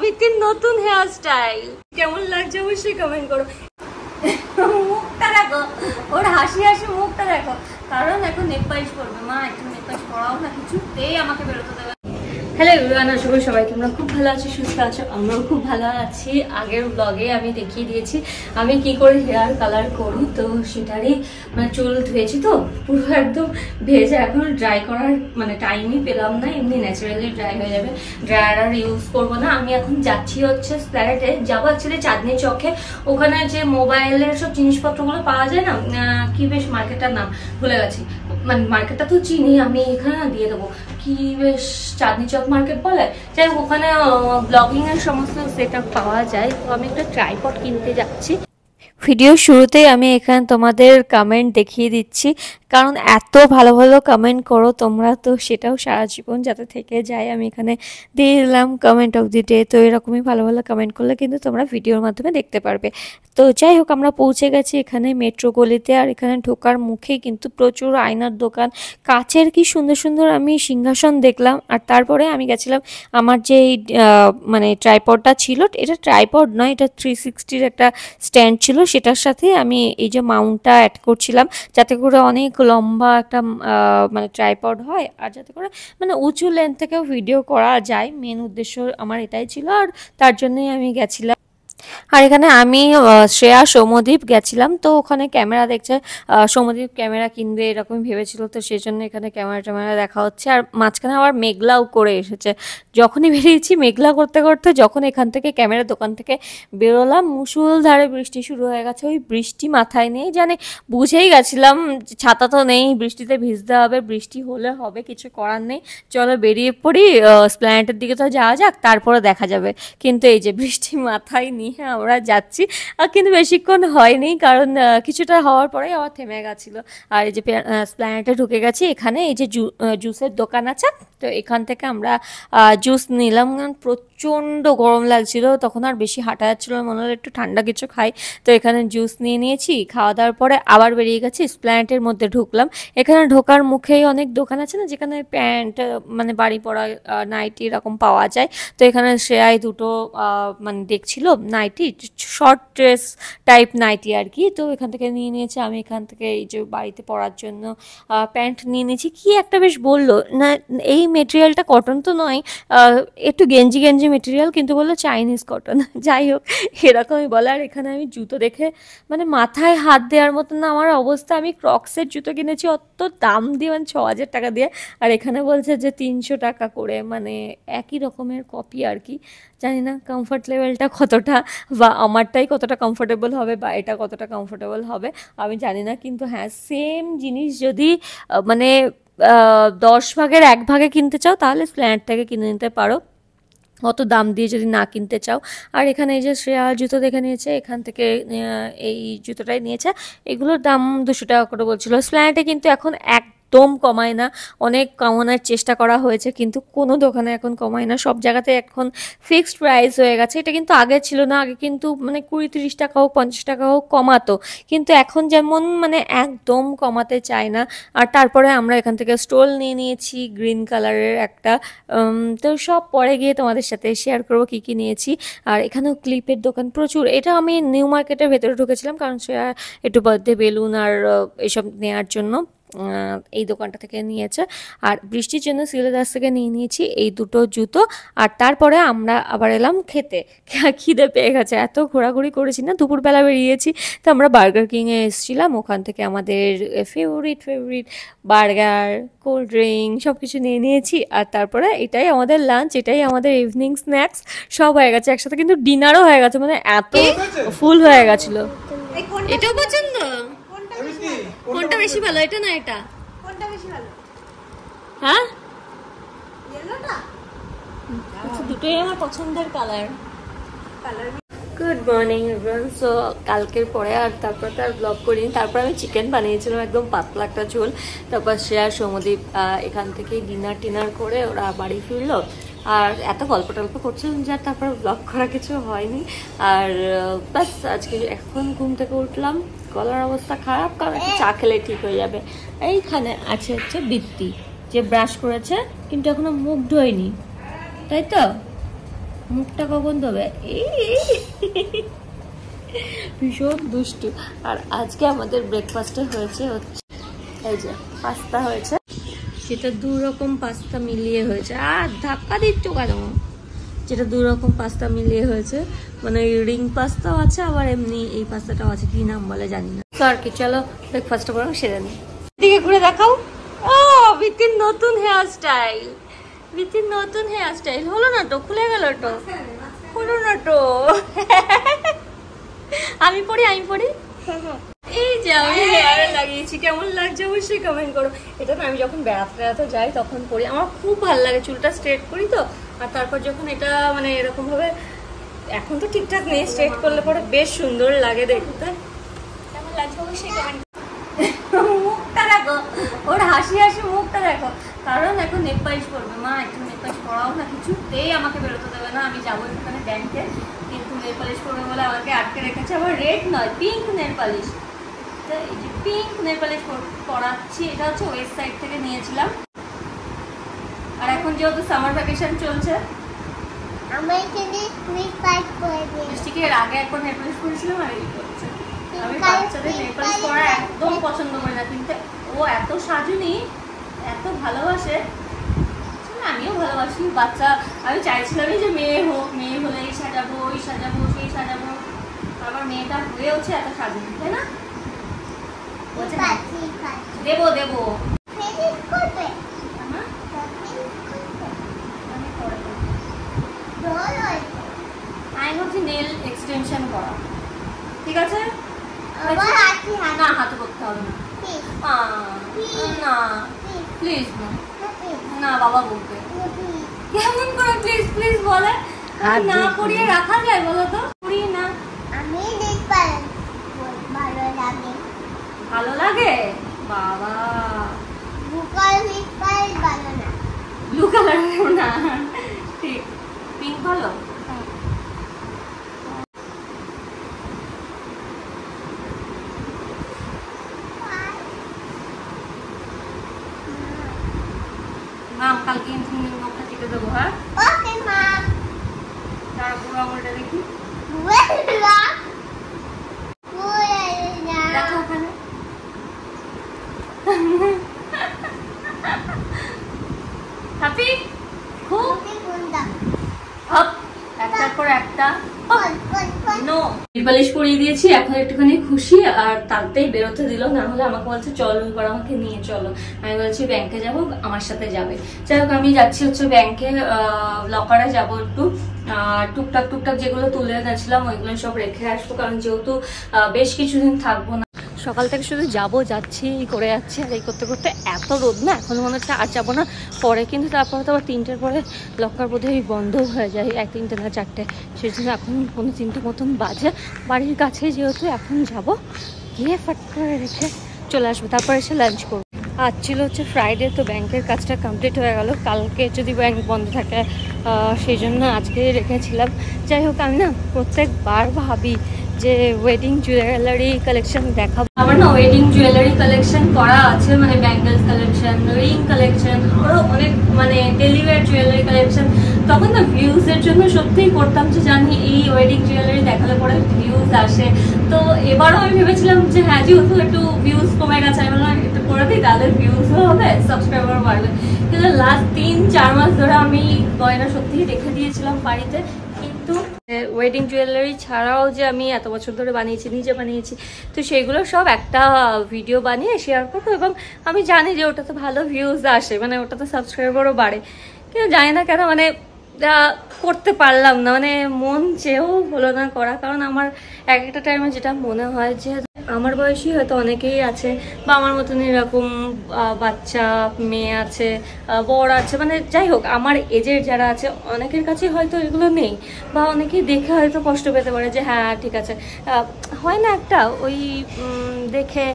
সবিতির নতুন hair style কেমন লাগছে অবশ্যই কমেন্ট করো। মুখটা দেখো, ওর হাসি হাসি মুখটা দেখো, কারণ এখন নেল পালিশ করবে। মা একটু নেল পালিশ করাও না, কিছুতেই আমাকে বেরোতে দেবে। হ্যালো এভরিওয়ান, আশা করি সবাই তোমরা খুব ভালো আছো, সুস্থ আছো। আমরাও খুব ভালো আছি। আগের ব্লগে আমি দেখিয়ে দিয়েছি আমি কি করে হেয়ার কালার করি, তো সেটারই মানে চুল ধুয়েছি তো পুরো একদম ভেজে, এখন ড্রাই করার মানে টাইমই পেলাম না, এমনি ন্যাচারালি ড্রাই হয়ে যাবে। ড্রায়ার আর ইউজ করবো না। আমি এখন যাচ্ছি হচ্ছে স্প্ল্যানেটে, যাবো অ্যাকচুয়ালি চাঁদনি চকে। ওখানে যে মোবাইলের সব জিনিসপত্রগুলো পাওয়া যায় না, কি বেশ মার্কেটটার নাম ভুলে গেছি, মানে মার্কেটটা তো চিনি আমি, এখানে দিয়ে দেবো কি বেশ চাঁদনি চক মার্কেট বলে, যাই হোক ওখানে ব্লগিং এর সমস্ত সেটআপ পাওয়া যায়। তো আমি একটা ট্রাইপড কিনতে যাচ্ছি। ভিডিও শুরুতেই আমি এখানে তোমাদের কমেন্ট দেখিয়ে দিচ্ছি, কারণ এত ভালো ভালো কমেন্ট করো তোমরা, তো সেটাও সারা জীবন যাতে থেকে যায়। আমি এখানে দিয়ে দিলাম কমেন্ট অফ দি ডে। তো এরকমই ভালো ভালো কমেন্ট করলে কিন্তু তোমরা ভিডিওর মাধ্যমে দেখতে পারবে। তো যাই হোক, আমরা পৌঁছে গেছি এখানে মেট্রো গলিতে। আর এখানে ঢোকার মুখেই কিন্তু প্রচুর আয়নার দোকান, কাচের কি সুন্দর সুন্দর আমি সিংহাসন দেখলাম। আর তারপরে আমি গেছিলাম আমার যে মানে ট্রাইপডটা ছিল, এটা ট্রাইপড নয়, এটা 360-র একটা স্ট্যান্ড ছিল, সেটার সাথে আমি এই যে মাউন্টটা অ্যাড করছিলাম, যাতে করে অনেক লম্বা একটা মানে ট্রাইপড হয়, আর যাতে করে মানে উঁচু লেন্থ থেকেও ভিডিও করা যায়। মেন উদ্দেশ্য আমার এটাই ছিল, আর তার জন্যই আমি গেছিলাম। আর এখানে আমি শ্রেয়া সৌম্যদীপ গেছিলাম, তো ওখানে ক্যামেরা দেখছে, সৌম্যদীপ ক্যামেরা কিনবে এরকম ভেবেছিল, তো সেই জন্য এখানে ক্যামেরা ট্যামেরা দেখা হচ্ছে। আর মাঝখানে আবার মেঘলাও করে এসেছে। যখনই বেরিয়েছি মেঘলা করতে করতে, যখন এখান থেকে ক্যামেরার দোকান থেকে বেরোলাম, মুষলধারে বৃষ্টি শুরু হয়ে গেছে। ওই বৃষ্টি মাথায় নেই, জানে বুঝেই গেছিলাম ছাতা তো নেই, বৃষ্টিতে ভিজতে হবে, বৃষ্টি হলে হবে, কিছু করার নেই, চলো বেরিয়ে পড়ি, স্প্ল্যানেটের দিকে তো যাওয়া যাক, তারপরে দেখা যাবে। কিন্তু এই যে বৃষ্টি মাথায় নিয়ে আমরা যাচ্ছি, কিন্তু বেশিক্ষণ হয়নি, কারণ কিছুটা হওয়ার পরেই আবার থেমে গেছিলো। আর এই যে স্প্ল্যানেটে ঢুকে গেছি, এখানে এই যে জুসের দোকান আছে, তো এখান থেকে আমরা জুস নিলাম। প্রচণ্ড গরম লাগছিল তখন, আর বেশি হাঁটা যাচ্ছিল, মনে হলো একটু ঠান্ডা কিছু খাই, তো এখানে জুস নিয়ে নিয়েছি। খাওয়া দাওয়ার পরে আবার বেরিয়ে গেছি, স্প্ল্যানেটের মধ্যে ঢুকলাম। এখানে ঢোকার মুখেই অনেক দোকান আছে না, যেখানে প্যান্ট মানে বাড়ি পরা নাইটি এরকম পাওয়া যায়। তো এখানে শ্রেয়ায় দুটো মানে দেখছিল nightie, short dress type nightie আর কি, তো এখান থেকে নিয়ে নিয়েছে। আমি এখান থেকে এই যে বাড়িতে পরার জন্য প্যান্ট নিয়ে নিয়েছি। কি একটা বেশ বললো না, এই মেটেরিয়ালটা কটন তো নয়, একটু গেঞ্জি গেঞ্জি মেটেরিয়াল, কিন্তু বললো চাইনিজ কটন। যাই হোক এরকমই বলে। আর এখানে আমি জুতো দেখে মানে মাথায় হাত দেওয়ার মতো না আমার অবস্থা। আমি ক্রক্সের জুতো কিনেছি অত দাম দিয়ে, মানে 6,000 টাকা দিয়ে, আর এখানে বলছে যে 300 টাকা করে, মানে একই রকমের কপি আর কি। জানি না কমফর্ট লেভেলটা কতটা, বা আমারটাই কতটা কমফোর্টেবল হবে, বা এটা কতটা কমফোর্টেবল হবে আমি জানি না। কিন্তু হ্যাঁ, সেম জিনিস যদি মানে 10 ভাগের 1 ভাগে কিনতে চাও, তাহলে স্প্ল্যানেট থেকে কিনে নিতে পারো, অত দাম দিয়ে যদি না কিনতে চাও। আর এখানে এই যে শ্রেয়া জুতো দেখে নিয়েছে, এখান থেকে এই জুতোটাই নিয়েছে। এগুলোর দাম 200 টাকা করে বলছিল। স্প্ল্যানেটে কিন্তু এখন একদম কমায় না, অনেক কমানোর চেষ্টা করা হয়েছে, কিন্তু কোনো দোকানে এখন কমায় না, সব জায়গাতে এখন ফিক্সড প্রাইস হয়ে গেছে। এটা কিন্তু আগে ছিল না, আগে কিন্তু মানে 20-30 টাকা হোক 50 টাকা হোক কমাতো, কিন্তু এখন যেমন মানে একদম কমাতে চায় না। আর তারপরে আমরা এখান থেকে স্টোল নিয়ে নিয়েছি গ্রিন কালারের একটা, তো সব পরে গিয়ে তোমাদের সাথে শেয়ার করবো কী কী নিয়েছি। আর এখানেও ক্লিপের দোকান প্রচুর। এটা আমি নিউ মার্কেটের ভেতরে ঢুকেছিলাম, কারণ সে একটু বার্থডে বেলুন আর এসব নেওয়ার জন্য এই দোকানটা থেকে নিয়েছে। আর বৃষ্টির জন্য সিলেদাস থেকে নিয়ে নিয়েছি এই দুটো জুতো। আর তারপরে আমরা আবার এলাম খেতে, খিদে পেয়ে গেছে, এত ঘোরাঘুরি করেছি না, দুপুরবেলা বেরিয়েছি। তো আমরা বার্গার কিংয়ে এসেছিলাম, ওখান থেকে আমাদের ফেভারিট বার্গার, কোল্ড ড্রিঙ্ক সব কিছু নিয়ে নিয়েছি। আর তারপরে এটাই আমাদের লাঞ্চ, এটাই আমাদের ইভিনিং স্ন্যাক্স, সব হয়ে গেছে একসাথে, কিন্তু ডিনারও হয়ে গেছে, মানে এত ফুল হয়ে গেছিলো। এটাও পছন্দ, কোনটা বেশি ভালো, এটা না এটা? কোনটা বেশি ভালো? হ্যাঁ, ইয়েলোটা। আচ্ছা, দুটোই আমার পছন্দের colour. Good morning everyone. So কালকের পরে আর তারপর তো আর ব্লগ করিনি। তারপর আমি চিকেন বানিয়েছিলাম, একদম পাতলা একটা ঝোল। তারপর শ্রেয়া সৌম্যদীপ এখান থেকেই ডিনার করে ওরা বাড়ি ফিরলো। আর এত গল্প টল্প করছিলাম যে তারপর ব্লগ করা কিছু হয়নি। আর ব্যাস আজকে এখন ঘুম থেকে উঠলাম, গলার অবস্থা খারাপ, কারণ একটু চা খেলে ঠিক হয়ে যাবে। এইখানে আছে হচ্ছে বৃত্তি, যে ব্রাশ করেছে কিন্তু এখনো মুখ ধোয়নি, তাই তো? মুখটা কখন ধোবে? ভীষণ দুষ্টু। আর আজকে আমাদের ব্রেকফাস্টে হয়েছে এই যে পাস্তা হয়েছে, সেটা 2 রকম পাস্তা মিলিয়ে হয়েছে। আর ধাক্কা দিচ্ছ কেন? যেটা 2 রকম পাস্তা মিলিয়ে হয়েছে, মানে রিং পাস্তাও আছে আবার এমনি এই পাস্তাটাও আছে, কি নাম বলে জানি না। তো আর কি, চলো ব্রেকফাস্টটা বরং সেরে নিই। দিকে ঘুরে দেখাও। ও বিতিন নতুন হেয়ার স্টাইল, বিতিন নতুন হেয়ার স্টাইল হলো না তো? খুলে গেল তো? হলো না তো? আমি পড়ি এই যে আমি হেয়ারে লাগিয়েছি, কেমন লাগছে অবশ্যই কমেন্ট করো। এটা না আমি যখন বেড়াতে যাই তখন পরি, আমার খুব ভালো লাগে। চুলটা স্ট্রেট করি তো, আর তারপর যখন এটা মানে এরকম ভাবে, এখন তো ঠিকঠাক নেই, স্ট্রেট করলে পরে বেশ সুন্দর লাগে দেখতে। কেমন লাগছে অবশ্যই কমেন্ট। মুখটা দেখো, ওর হাসি মুখটা দেখো। কারণ এখন নেল পালিশ করবে মা, একটু নেল পালিশ করাও না, কিছুতেই আমাকে বেরোতে দেবে না। আমি যাবো এখানে ব্যাংকে, কিন্তু নেল পালিশ করবে বলে আমাকে আটকে রেখেছে। আবার রেড নয়, পিঙ্ক নেল পালিশ। তো এই যে পিঙ্ক নেল পালিশ করাচ্ছি, এটা হচ্ছে ওয়েস্ট সাইড থেকে নিয়েছিলাম। আর এখন যেহেতু সামার ভ্যাকেশন চলছে, বৃষ্টিকের আগে একবার নেল পালিশ করেছিলাম আর এই করছে। আমি বাচ্চাদের নেল পালিশ করা একদম পছন্দ করি না, কিন্তু ও এত সাজুনি, এত ভালোবাসে, আমিও ভালোবাসি বাচ্চা। আমি চাইছিলামই যে মেয়ে হোক, মেয়ে হলে এই সাজাবো, ওই সাজাবো, সেই সাজাবো। আমার মেয়েটা হয়েওছে এত সাজুনি, তাই না? দেবো দেবো আমি ভাবছি নেল এক্সটেনশন করা, ঠিক আছে? না হাতে করতে হবে না, না প্লিজ না, না বাবা বলবে। কেমন করে প্লিজ প্লিজ বলে? না করিয়ে রাখা যায় বলো তো? করি না আমি, ভালো লাগে বাবা। ব্লু কালার না, ঠিক পিঙ্ক ভালো। মাম কালকে মুখটা টিপে দেবো। হ্যাঁ ওকে মাম। তার পুরো আঙুলটা দেখি, দেখো ওখানে। হ্যাপি খুব একটার পর একটা নেল পালিশ করিয়ে দিয়েছি, এখন একটুখানি খুশি। আর তাতেই বেরোতে দিল, না হলে আমাকে বলছে চলো এবার আমাকে নিয়ে চলো। আমি বলছি ব্যাংকে যাব, আমার সাথে যাবে। যাই হোক আমি যাচ্ছি হচ্ছে ব্যাংকে, লকারে যাবো একটু, টুকটাক যেগুলো তুলে গেছিলাম ওইগুলো সব রেখে আসবো, কারণ যেহেতু বেশ কিছুদিন থাকবো না। সকাল থেকে শুধু যাচ্ছি করে যাচ্ছি, আর এই করতে করতে এত রোদ না, এখন মনে হচ্ছে আর যাবো না পরে। কিন্তু তারপরে তো আবার 3টের পরে লকার বোধহয় বন্ধ হয়ে যায়, 3টে না 4টে। সেই জন্য এখন 3:45 মতন বাজে। বাড়ির কাছে যেহেতু এখন যাব, গিয়ে ফাট করে রেখে চলে আসবো, তারপরে এসে লাঞ্চ করবো। আজ ছিল হচ্ছে ফ্রাইডে, তো ব্যাংকের কাজটা কমপ্লিট হয়ে গেল। কালকে যদি ব্যাংক বন্ধ থাকে সেই জন্য আজকে রেখেছিলাম। যাই হোক আমি না প্রত্যেকবার ভাবি যে ওয়েডিং জুয়েলারি কালেকশন দেখাবো। আমার না ওয়েডিং জুয়েলারি কালেকশন করা আছে, মানে ব্যাঙ্গেলস কালেকশন, রিং কালেকশন, আরও অনেক মানে ডেলি ওয়্যার জুয়েলারি কালেকশন। তখন না ভিউজের জন্য সত্যিই করতাম, যে জানি এই ওয়েডিং জুয়েলারি দেখালে পরে ভিউজ আসে। তো এবারও আমি ভেবেছিলাম যে হ্যাঁ যেহেতু একটু ভিউজ কমে গেছে, আমি বললাম একটু করে দিই, তাদের ভিউজও হবে, সাবস্ক্রাইবারও বাড়বে। কিন্তু লাস্ট 3-4 মাস ধরে আমি গয়না সত্যিই রেখে দিয়েছিলাম বাড়িতে। কিন্তু ওয়েডিং জুয়েলারি ছাড়াও যে আমি এত বছর ধরে বানিয়েছি, নিজে বানিয়েছি, তো সেইগুলো সব একটা ভিডিও বানিয়ে শেয়ার করবো। এবং আমি জানি যে ওটাতে ভালো ভিউজ আসে, মানে ওটাতে সাবস্ক্রাইবারও বাড়ে, কিন্তু জানি না কেন মানে করতে পারলাম না, মানে মন চেয়েও হলো না করা। কারণ আমার একটা টাইমে যেটা মনে হয় যে আমার বয়সী হয়তো অনেকেই আছে, বা আমার মতন এরকম বাচ্চা মেয়ে আছে, বর আছে, মানে যাই হোক আমার এজের যারা আছে অনেকের কাছে হয়তো এগুলো নেই, বা অনেকেই দেখে হয়তো কষ্ট পেতে পারে যে হ্যাঁ ঠিক আছে, হয় না একটা ওই দেখে।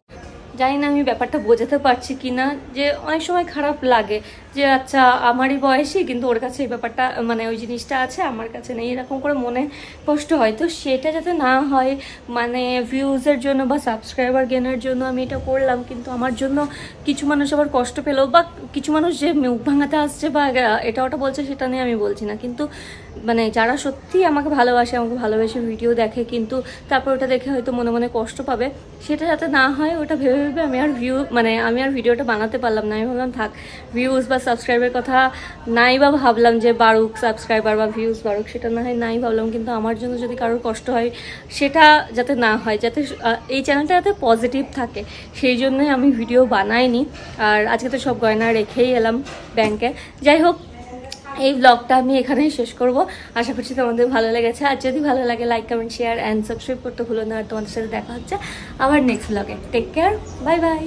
জানি না আমি ব্যাপারটা বোঝাতে পারছি কি না, যে অনেক সময় খারাপ লাগে যে আচ্ছা আমারই বয়সী কিন্তু ওর কাছে এই ব্যাপারটা মানে ওই জিনিসটা আছে আমার কাছে নেই, এরকম করে মনে কষ্ট হয়। তো সেটা যাতে না হয়, মানে ভিউজের জন্য বা সাবস্ক্রাইবার গেনের জন্য আমি এটা করলাম, কিন্তু আমার জন্য কিছু মানুষ আবার কষ্ট পেলো, বা কিছু মানুষ যে মুখ ভাঙাতে আসছে বা এটা ওটা বলছে সেটা নিয়ে আমি বলছি না, কিন্তু মানে যারা সত্যি আমাকে ভালোবাসে, আমাকে ভালোবেসে ভিডিও দেখে, কিন্তু তারপর ওটা দেখে হয়তো মনে মনে কষ্ট পাবে, সেটা যাতে না হয় ওটা ভেবে ভেবে আমি আর ভিডিওটা বানাতে পারলাম না। আমি ভাবলাম থাক, ভিউজ বা সাবস্ক্রাইবের কথা নাই বা ভাবলাম যে বাড়ুক সাবস্ক্রাইবার বা ভিউজ বাড়ুক, সেটা না হয় নাই ভাবলাম, কিন্তু আমার জন্য যদি কারোর কষ্ট হয় সেটা যাতে না হয়, যাতে এই চ্যানেলটা যাতে পজিটিভ থাকে, সেই জন্যই আমি ভিডিও বানাইনি। আর আজকে তো সব গয়না রেখেই এলাম ব্যাংকে। যাই হোক, এই ব্লগটা আমি এখানেই শেষ করব। আশা করছি তোমাদের ভালো লেগেছে। আর যদি ভালো লাগে like comment share and subscribe করতে ভুলো না। আর তোমাদের সাথে দেখা হচ্ছে আবার নেক্সট ব্লগে। Take care, bye by.